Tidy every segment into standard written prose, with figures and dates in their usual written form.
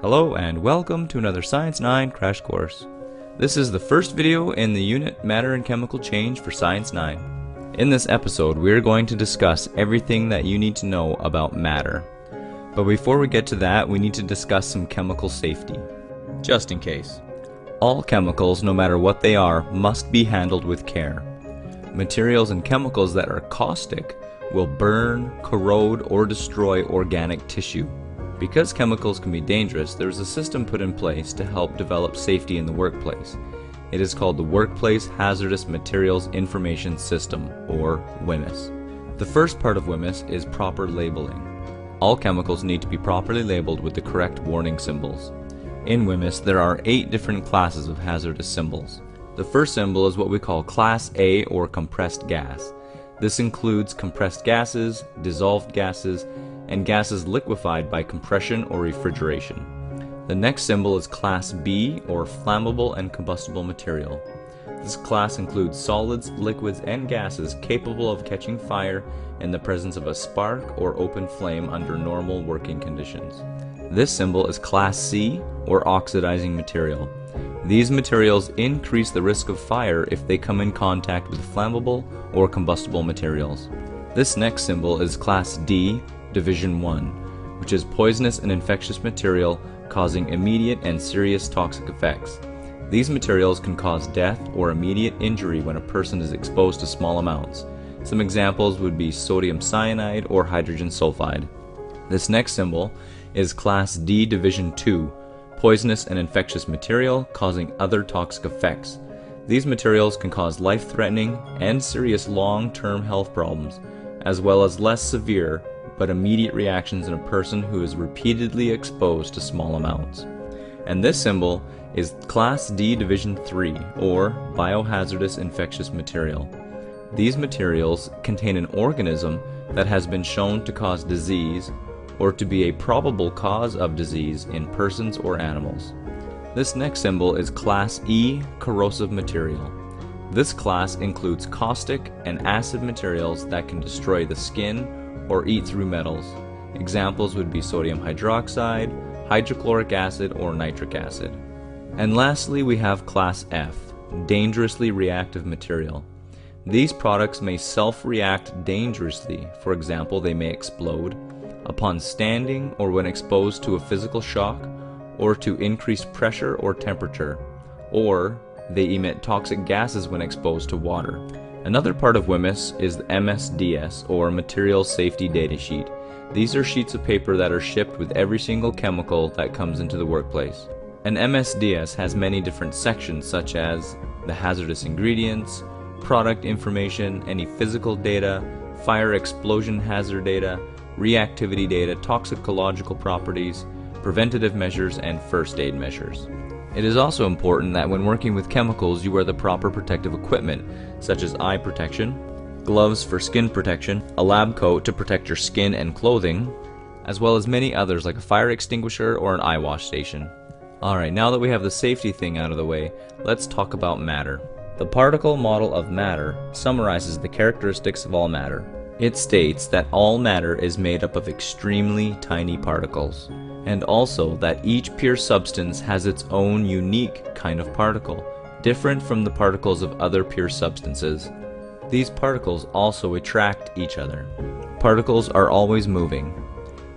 Hello and welcome to another Science 9 crash course. This is the first video in the unit Matter and Chemical Change for Science 9. In this episode we are going to discuss everything that you need to know about matter. But before we get to that, we need to discuss some chemical safety. Just in case. All chemicals, no matter what they are, must be handled with care. Materials and chemicals that are caustic will burn, corrode, or destroy organic tissue. Because chemicals can be dangerous, there is a system put in place to help develop safety in the workplace. It is called the Workplace Hazardous Materials Information System, or WHMIS. The first part of WHMIS is proper labeling. All chemicals need to be properly labeled with the correct warning symbols. In WHMIS, there are 8 different classes of hazardous symbols. The first symbol is what we call Class A, or compressed gas. This includes compressed gases, dissolved gases, and gases liquefied by compression or refrigeration. The next symbol is Class B, or flammable and combustible material. This class includes solids, liquids, and gases capable of catching fire in the presence of a spark or open flame under normal working conditions. This symbol is Class C, or oxidizing material. These materials increase the risk of fire if they come in contact with flammable or combustible materials. This next symbol is Class D, Division 1, which is poisonous and infectious material causing immediate and serious toxic effects. These materials can cause death or immediate injury when a person is exposed to small amounts. Some examples would be sodium cyanide or hydrogen sulfide. This next symbol is Class D, Division 2, poisonous and infectious material causing other toxic effects. These materials can cause life-threatening and serious long-term health problems, as well as less severe but immediate reactions in a person who is repeatedly exposed to small amounts. And this symbol is Class D, Division 3, or biohazardous infectious material. These materials contain an organism that has been shown to cause disease or to be a probable cause of disease in persons or animals. This next symbol is Class E, corrosive material. This class includes caustic and acid materials that can destroy the skin or eat through metals. Examples would be sodium hydroxide, hydrochloric acid, or nitric acid. And lastly, we have Class F, dangerously reactive material. These products may self-react dangerously. For example, they may explode upon standing or when exposed to a physical shock or to increased pressure or temperature, or they emit toxic gases when exposed to water. Another part of WHMIS is the MSDS, or Material Safety Data Sheet. These are sheets of paper that are shipped with every single chemical that comes into the workplace. An MSDS has many different sections, such as the hazardous ingredients, product information, any physical data, fire explosion hazard data, reactivity data, toxicological properties, preventative measures, and first aid measures. It is also important that when working with chemicals you wear the proper protective equipment, such as eye protection, gloves for skin protection, a lab coat to protect your skin and clothing, as well as many others like a fire extinguisher or an eye wash station. Alright, now that we have the safety thing out of the way, let's talk about matter. The particle model of matter summarizes the characteristics of all matter. It states that all matter is made up of extremely tiny particles, and also that each pure substance has its own unique kind of particle, different from the particles of other pure substances. These particles also attract each other. Particles are always moving.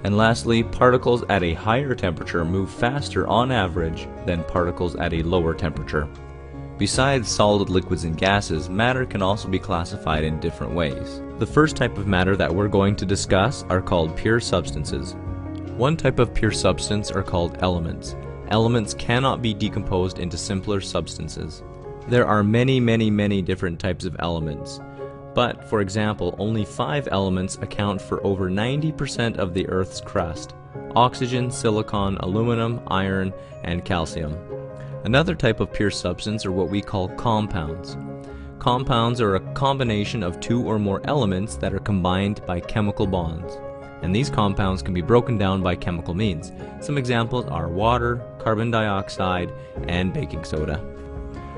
And lastly, particles at a higher temperature move faster on average than particles at a lower temperature. Besides solid, liquids, and gases, matter can also be classified in different ways. The first type of matter that we're going to discuss are called pure substances. One type of pure substance are called elements. Elements cannot be decomposed into simpler substances. There are many different types of elements. But, for example, only 5 elements account for over 90% of the Earth's crust: oxygen, silicon, aluminum, iron, and calcium. Another type of pure substance are what we call compounds. Compounds are a combination of 2 or more elements that are combined by chemical bonds. And these compounds can be broken down by chemical means. Some examples are water, carbon dioxide, and baking soda.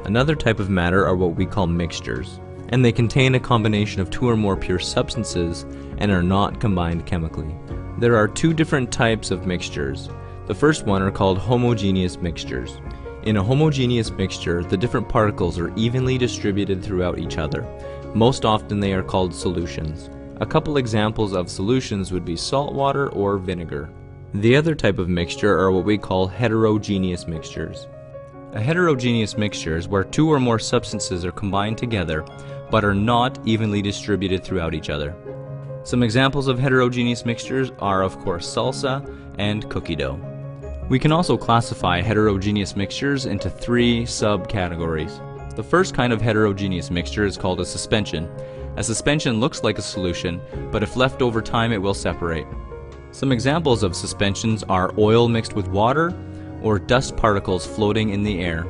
Another type of matter are what we call mixtures, and they contain a combination of 2 or more pure substances and are not combined chemically. There are 2 different types of mixtures. The first one are called homogeneous mixtures. In a homogeneous mixture, the different particles are evenly distributed throughout each other. Most often they are called solutions. A couple examples of solutions would be salt water or vinegar. The other type of mixture are what we call heterogeneous mixtures. A heterogeneous mixture is where two or more substances are combined together but are not evenly distributed throughout each other. Some examples of heterogeneous mixtures are, of course, salsa and cookie dough. We can also classify heterogeneous mixtures into three subcategories. The first kind of heterogeneous mixture is called a suspension. A suspension looks like a solution, but if left over time it will separate. Some examples of suspensions are oil mixed with water or dust particles floating in the air.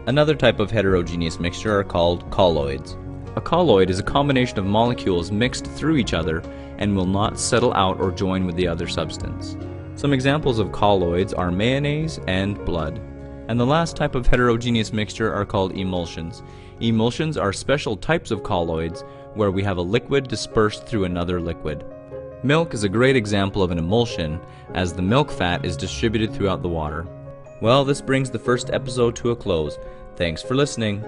Another type of heterogeneous mixture are called colloids. A colloid is a combination of molecules mixed through each other and will not settle out or join with the other substance. Some examples of colloids are mayonnaise and blood. And the last type of heterogeneous mixture are called emulsions. Emulsions are special types of colloids where we have a liquid dispersed through another liquid. Milk is a great example of an emulsion, as the milk fat is distributed throughout the water. Well, this brings the first episode to a close. Thanks for listening.